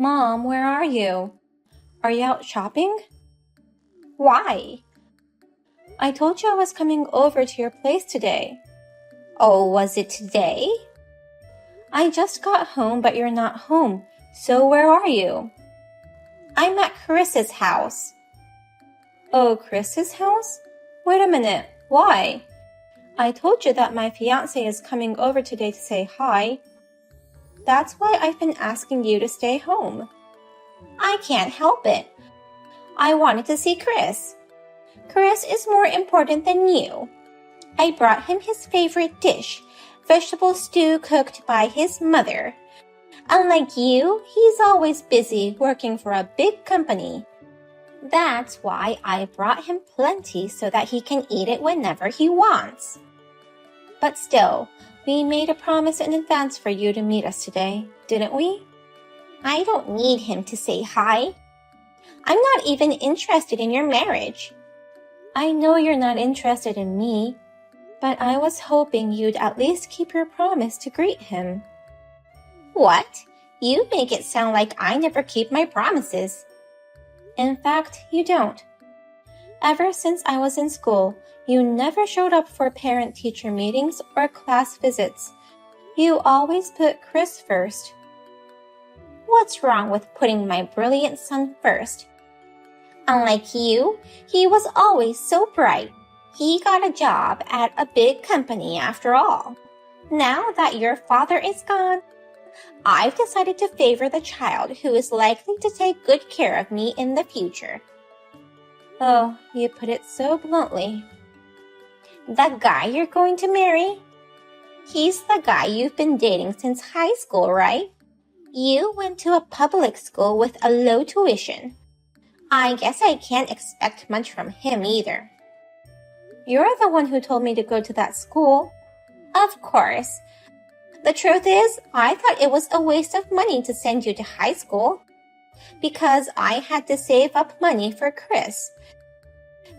Mom, where are you? Are you out shopping? Why? I told you I was coming over to your place today. Oh, was it today? I just got home, but you're not home. So where are you? I'm at Chris's house. Oh, Chris's house? Wait a minute. Why? I told you that my fiancé is coming over today to say hi. That's why I've been asking you to stay home. I can't help it. I wanted to see Chris. Chris is more important than you. I brought him his favorite dish, vegetable stew cooked by his mother. Unlike you, he's always busy working for a big company. That's why I brought him plenty so that he can eat it whenever he wants. But still, we made a promise in advance for you to meet us today, didn't we? I don't need him to say hi. I'm not even interested in your marriage. I know you're not interested in me, but I was hoping you'd at least keep your promise to greet him. What? You make it sound like I never keep my promises. In fact, you don't. Ever since I was in school, you never showed up for parent-teacher meetings or class visits. You always put Chris first. What's wrong with putting my brilliant son first? Unlike you, he was always so bright. He got a job at a big company after all. Now that your father is gone, I've decided to favor the child who is likely to take good care of me in the future. Oh, you put it so bluntly. The guy you're going to marry? He's the guy you've been dating since high school, right? You went to a public school with a low tuition. I guess I can't expect much from him either. You're the one who told me to go to that school. Of course. The truth is, I thought it was a waste of money to send you to high school because I had to save up money for Chris.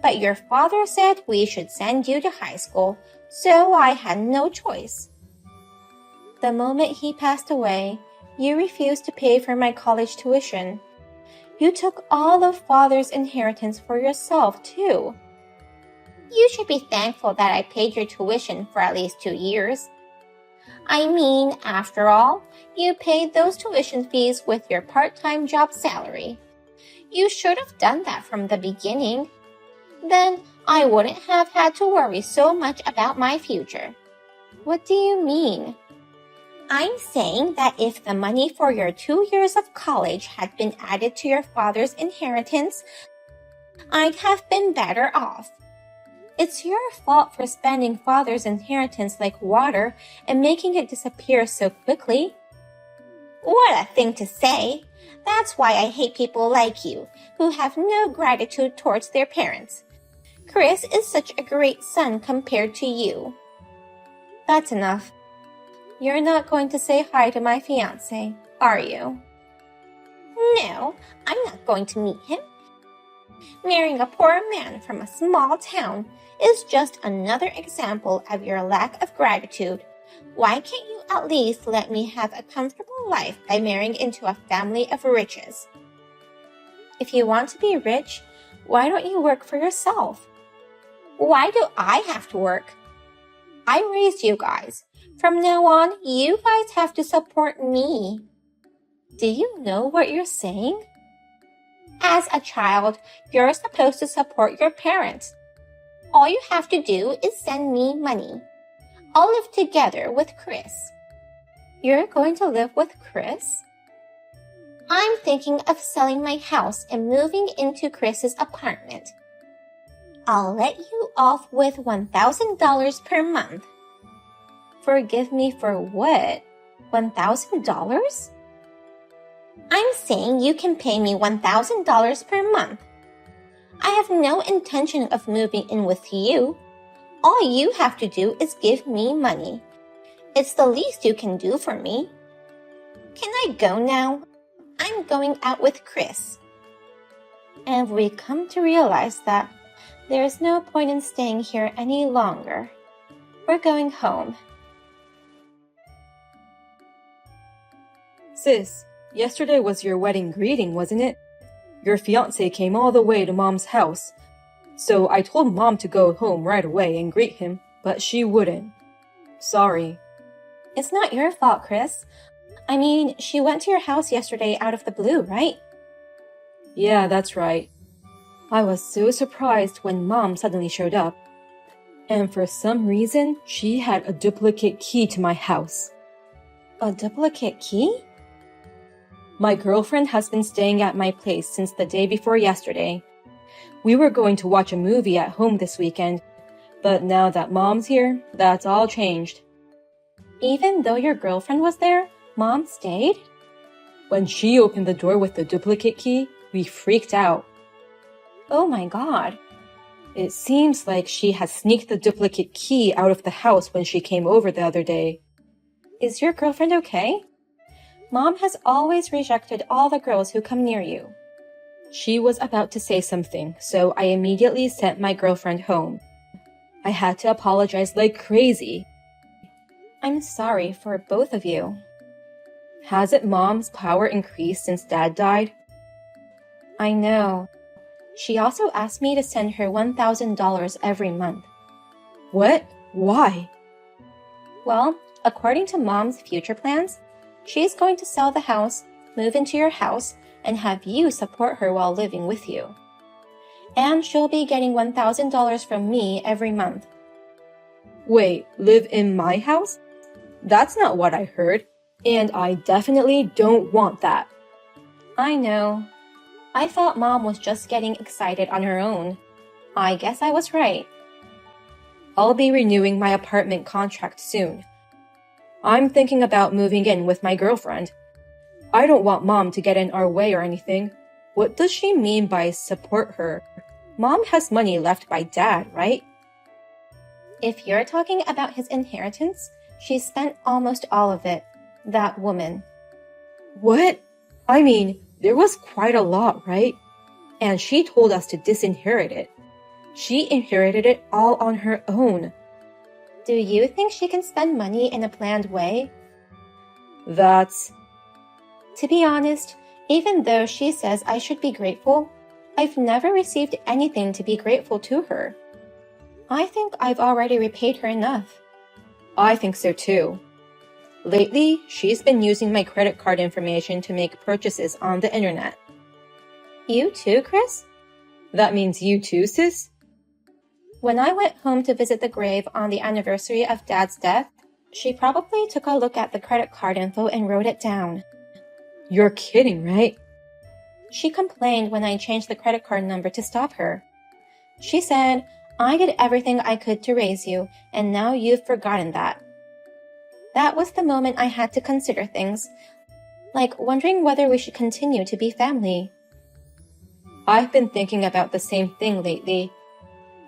But your father said we should send you to high school, so I had no choice. The moment he passed away, you refused to pay for my college tuition. You took all of Father's inheritance for yourself, too. You should be thankful that I paid your tuition for at least 2 years. I mean, after all, you paid those tuition fees with your part-time job salary. You should have done that from the beginning. Then I wouldn't have had to worry so much about my future. What do you mean? I'm saying that if the money for your 2 years of college had been added to your father's inheritance, I'd have been better off. It's your fault for spending Father's inheritance like water and making it disappear so quickly. What a thing to say! That's why I hate people like you, who have no gratitude towards their parents. Chris is such a great son compared to you. That's enough. You're not going to say hi to my fiancé, are you? No, I'm not going to meet him. Marrying a poor man from a small town is just another example of your lack of gratitude. Why can't you at least let me have a comfortable life by marrying into a family of riches? If you want to be rich, why don't you work for yourself? Why do I have to work? I raised you guys. From now on, you guys have to support me. Do you know what you're saying? As a child, you're supposed to support your parents. All you have to do is send me money. I'll live together with Chris. You're going to live with Chris? I'm thinking of selling my house and moving into Chris's apartment. I'll let you off with $1,000 per month. Forgive me for what? $1,000? I'm saying you can pay me $1,000 per month. I have no intention of moving in with you. All you have to do is give me money. It's the least you can do for me. Can I go now? I'm going out with Chris. And we come to realize that there's no point in staying here any longer. We're going home. Sis, Yesterday was your wedding greeting, wasn't it? Your fiancé came all the way to Mom's house. So I told Mom to go home right away and greet him, but she wouldn't. Sorry. It's not your fault, Chris. I mean, she went to your house yesterday out of the blue, right? Yeah, that's right. I was so surprised when Mom suddenly showed up. And for some reason, she had a duplicate key to my house. A duplicate key? My girlfriend has been staying at my place since the day before yesterday. We were going to watch a movie at home this weekend, but now that Mom's here, that's all changed. Even though your girlfriend was there, Mom stayed? When she opened the door with the duplicate key, we freaked out. Oh my God. It seems like she has sneaked the duplicate key out of the house when she came over the other day. Is your girlfriend okay? Mom has always rejected all the girls who come near you. She was about to say something, so I immediately sent my girlfriend home. I had to apologize like crazy. I'm sorry for both of you. Hasn't Mom's power increased since Dad died? I know. She also asked me to send her $1,000 every month. What? Why? Well, according to Mom's future plans, she's going to sell the house, move into your house, and have you support her while living with you. And she'll be getting $1,000 from me every month. Wait, live in my house? That's not what I heard, and I definitely don't want that. I know. I thought Mom was just getting excited on her own. I guess I was right. I'll be renewing my apartment contract soon. I'm thinking about moving in with my girlfriend. I don't want Mom to get in our way or anything. What does she mean by support her? Mom has money left by Dad, right? If you're talking about his inheritance, she spent almost all of it. That woman. What? I mean, there was quite a lot, right? And she told us to disinherit it. She inherited it all on her own. Do you think she can spend money in a planned way? That's... To be honest, even though she says I should be grateful, I've never received anything to be grateful to her. I think I've already repaid her enough. I think so too. Lately, she's been using my credit card information to make purchases on the internet. You too, Chris? That means you too, sis? When I went home to visit the grave on the anniversary of Dad's death, she probably took a look at the credit card info and wrote it down. You're kidding, right? She complained when I changed the credit card number to stop her. She said, I did everything I could to raise you, and now you've forgotten that. That was the moment I had to consider things, like wondering whether we should continue to be family. I've been thinking about the same thing lately.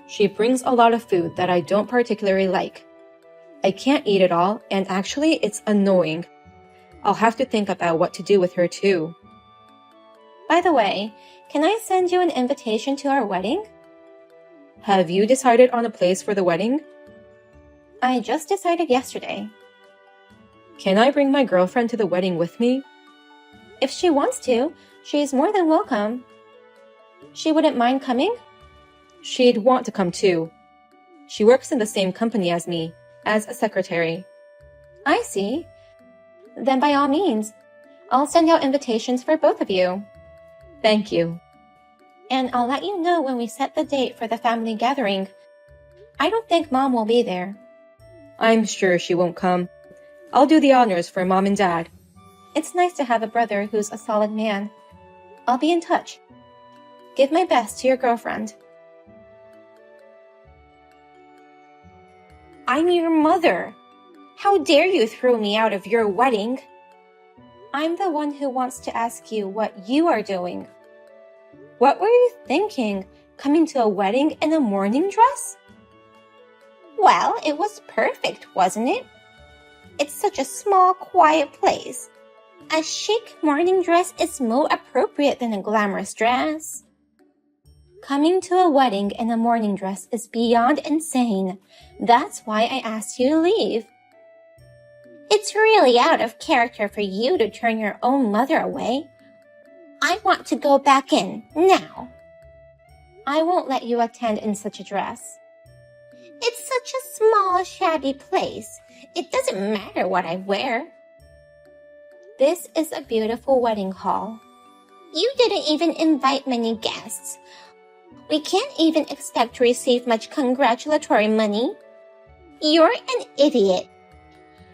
She brings a lot of food that I don't particularly like. I can't eat it all, and actually it's annoying. I'll have to think about what to do with her too. By the way, can I send you an invitation to our wedding? Have you decided on a place for the wedding? I just decided yesterday. Can I bring my girlfriend to the wedding with me? If she wants to, she's more than welcome. She wouldn't mind coming? She'd want to come too. She works in the same company as me, as a secretary. I see. Then by all means, I'll send out invitations for both of you. Thank you. And I'll let you know when we set the date for the family gathering. I don't think Mom will be there. I'm sure she won't come. I'll do the honors for Mom and Dad. It's nice to have a brother who's a solid man. I'll be in touch. Give my best to your girlfriend. I'm your mother. How dare you throw me out of your wedding? I'm the one who wants to ask you what you are doing. What were you thinking, coming to a wedding in a morning dress? Well, it was perfect, wasn't it? It's such a small, quiet place. A chic morning dress is more appropriate than a glamorous dress. Coming to a wedding in a morning dress is beyond insane. That's why I asked you to leave. It's really out of character for you to turn your own mother away. I want to go back in, now. I won't let you attend in such a dress. It's such a small, shabby place. It doesn't matter what I wear. This is a beautiful wedding hall. You didn't even invite many guests. We can't even expect to receive much congratulatory money. You're an idiot.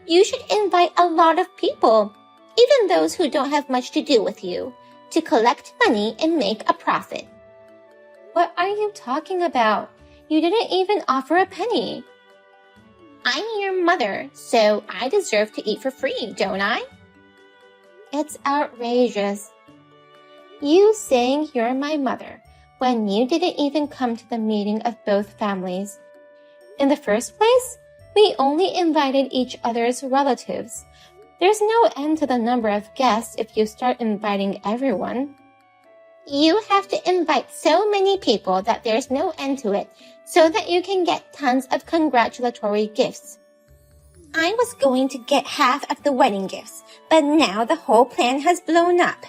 You should invite a lot of people, even those who don't have much to do with you, to collect money and make a profit. What are you talking about? You didn't even offer a penny. I'm your mother, so I deserve to eat for free, don't I? It's outrageous. You saying you're my mother when you didn't even come to the meeting of both families. In the first place, we only invited each other's relatives. There's no end to the number of guests if you start inviting everyone. You have to invite so many people that there's no end to it, so that you can get tons of congratulatory gifts. I was going to get half of the wedding gifts, but now the whole plan has blown up.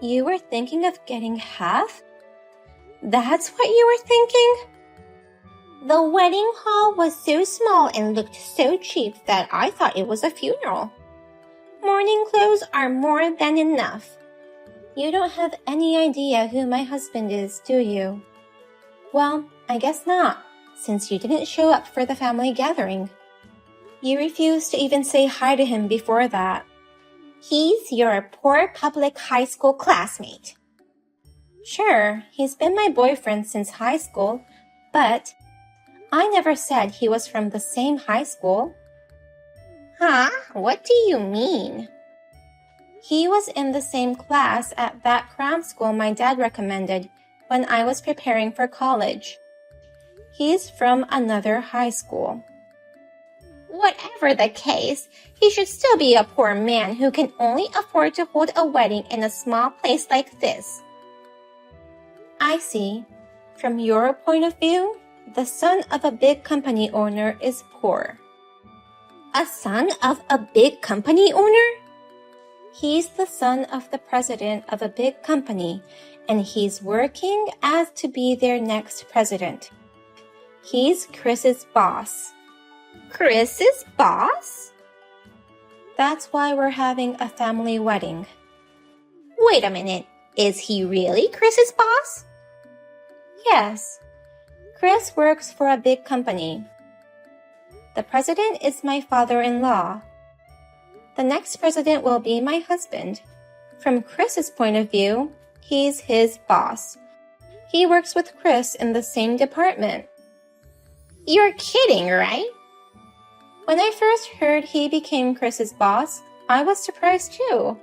You were thinking of getting half? That's what you were thinking? The wedding hall was so small and looked so cheap that I thought it was a funeral. Mourning clothes are more than enough. You don't have any idea who my husband is, do you? Well, I guess not, since you didn't show up for the family gathering. You refused to even say hi to him before that. He's your poor public high school classmate. Sure, he's been my boyfriend since high school, but I never said he was from the same high school. Huh? What do you mean? He was in the same class at that cram school my dad recommended when I was preparing for college. He's from another high school. Whatever the case, he should still be a poor man who can only afford to hold a wedding in a small place like this. I see. From your point of view, the son of a big company owner is poor. A son of a big company owner? He's the son of the president of a big company, and he's working as to be their next president. He's Chris's boss. Chris's boss? That's why we're having a family wedding. Wait a minute. Is he really Chris's boss? Yes. Chris works for a big company. The president is my father-in-law. The next president will be my husband. From Chris's point of view, he's his boss. He works with Chris in the same department. You're kidding, right? When I first heard he became Chris's boss, I was surprised too.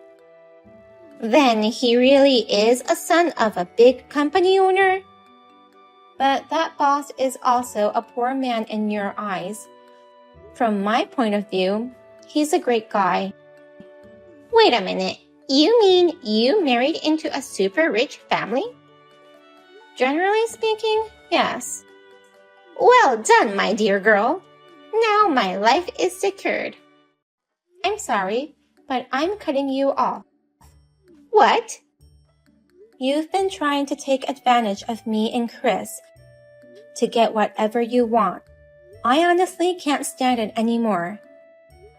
Then he really is a son of a big company owner? But that boss is also a poor man in your eyes. From my point of view, he's a great guy. Wait a minute. You mean you married into a super rich family? Generally speaking, yes. Well done, my dear girl. Now my life is secured. I'm sorry, but I'm cutting you off. What? You've been trying to take advantage of me and Chris to get whatever you want. I honestly can't stand it anymore.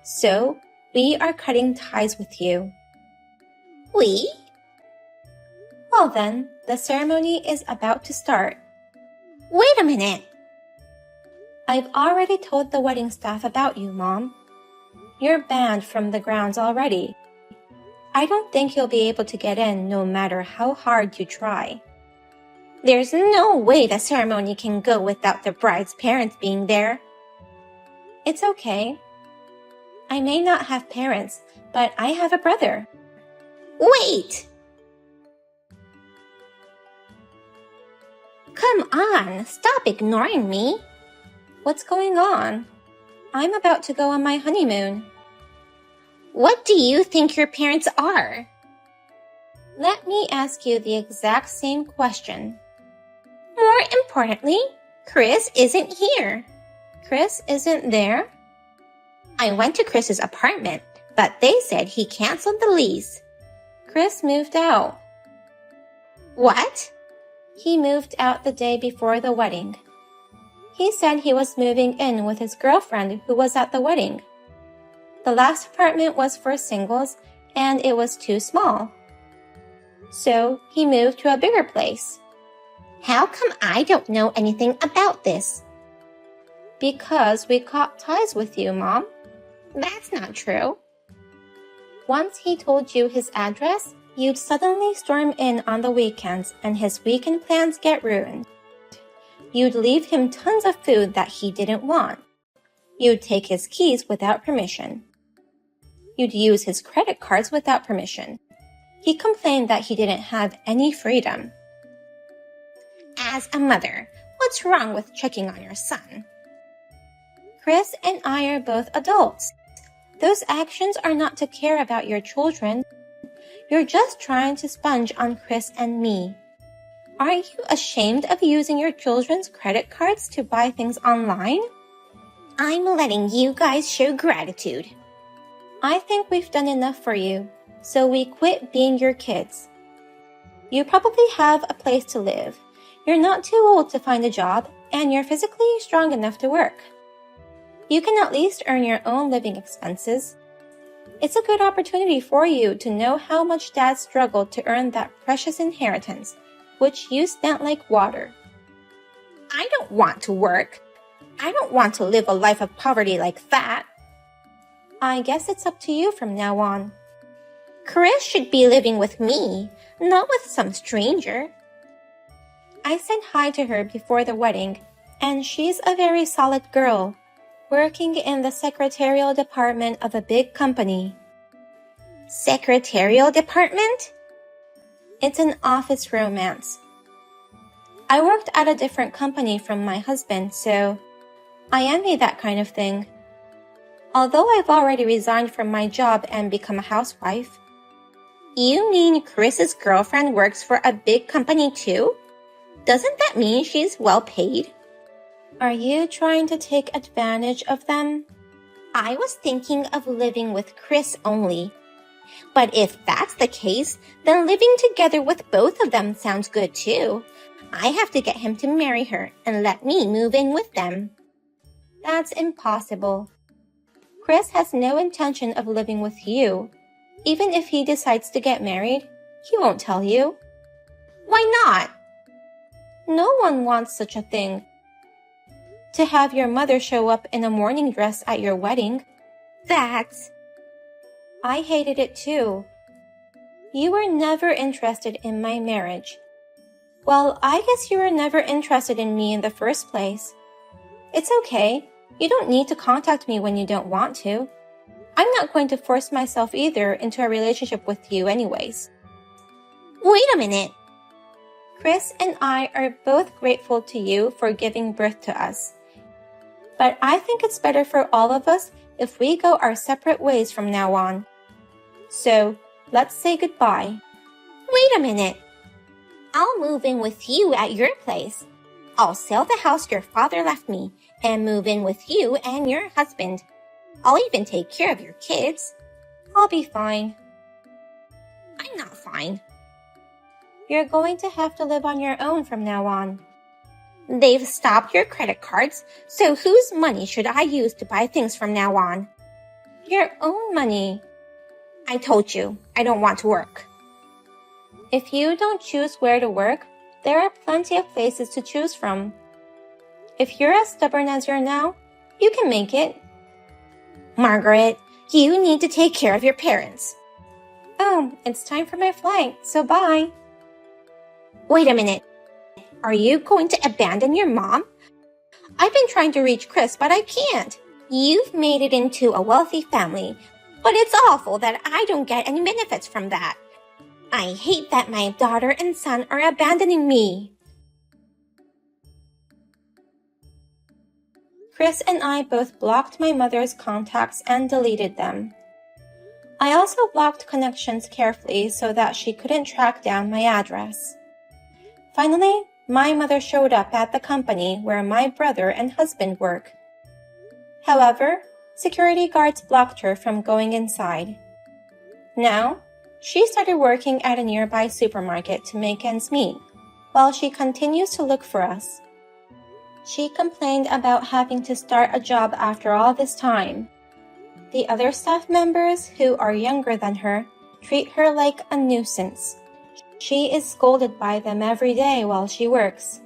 So, we are cutting ties with you. We? Well then, the ceremony is about to start. Wait a minute. I've already told the wedding staff about you, Mom. You're banned from the grounds already. I don't think you'll be able to get in no matter how hard you try. There's no way the ceremony can go without the bride's parents being there. It's okay. I may not have parents, but I have a brother. Wait! Come on, stop ignoring me. What's going on? I'm about to go on my honeymoon. What do you think your parents are? Let me ask you the exact same question. More importantly, Chris isn't here. Chris isn't there? I went to Chris's apartment, but they said he canceled the lease. Chris moved out. What? He moved out the day before the wedding. He said he was moving in with his girlfriend who was at the wedding. The last apartment was for singles and it was too small. So he moved to a bigger place. How come I don't know anything about this? Because we caught ties with you, Mom. That's not true. Once he told you his address, you'd suddenly storm in on the weekends and his weekend plans get ruined. You'd leave him tons of food that he didn't want. You'd take his keys without permission. You'd use his credit cards without permission. He complained that he didn't have any freedom. As a mother, what's wrong with checking on your son? Chris and I are both adults. Those actions are not to care about your children. You're just trying to sponge on Chris and me. Aren't you ashamed of using your children's credit cards to buy things online? I'm letting you guys show gratitude. I think we've done enough for you, so we quit being your kids. You probably have a place to live. You're not too old to find a job, and you're physically strong enough to work. You can at least earn your own living expenses. It's a good opportunity for you to know how much Dad struggled to earn that precious inheritance, which you spent like water. I don't want to work. I don't want to live a life of poverty like that. I guess it's up to you from now on. Chris should be living with me, not with some stranger. I said hi to her before the wedding, and she's a very solid girl, working in the secretarial department of a big company. Secretarial department? It's an office romance. I worked at a different company from my husband, so I envy that kind of thing. Although I've already resigned from my job and become a housewife. You mean Chris's girlfriend works for a big company too? Doesn't that mean she's well paid? Are you trying to take advantage of them? I was thinking of living with Chris only. But if that's the case, then living together with both of them sounds good too. I have to get him to marry her and let me move in with them. That's impossible. Chris has no intention of living with you. Even if he decides to get married, he won't tell you. Why not? No one wants such a thing. To have your mother show up in a morning dress at your wedding. I hated it too. You were never interested in my marriage. Well, I guess you were never interested in me in the first place. It's okay. You don't need to contact me when you don't want to. I'm not going to force myself either into a relationship with you anyways. Wait a minute. Chris and I are both grateful to you for giving birth to us. But I think it's better for all of us if we go our separate ways from now on. So, let's say goodbye. Wait a minute. I'll move in with you at your place. I'll sell the house your father left me and move in with you and your husband. I'll even take care of your kids. I'll be fine. I'm not fine. You're going to have to live on your own from now on. They've stopped your credit cards, so whose money should I use to buy things from now on? Your own money. I told you, I don't want to work. If you don't choose where to work, there are plenty of places to choose from. If you're as stubborn as you're now, you can make it. Margaret, you need to take care of your parents. Oh, it's time for my flight, so bye. Wait a minute. Are you going to abandon your mom? I've been trying to reach Chris, but I can't. You've made it into a wealthy family, but it's awful that I don't get any benefits from that. I hate that my daughter and son are abandoning me. Chris and I both blocked my mother's contacts and deleted them. I also blocked connections carefully so that she couldn't track down my address. Finally, my mother showed up at the company where my brother and husband work. However, Security guards blocked her from going inside. Now, she started working at a nearby supermarket to make ends meet, while she continues to look for us. She complained about having to start a job after all this time. The other staff members, who are younger than her, treat her like a nuisance. She is scolded by them every day while she works.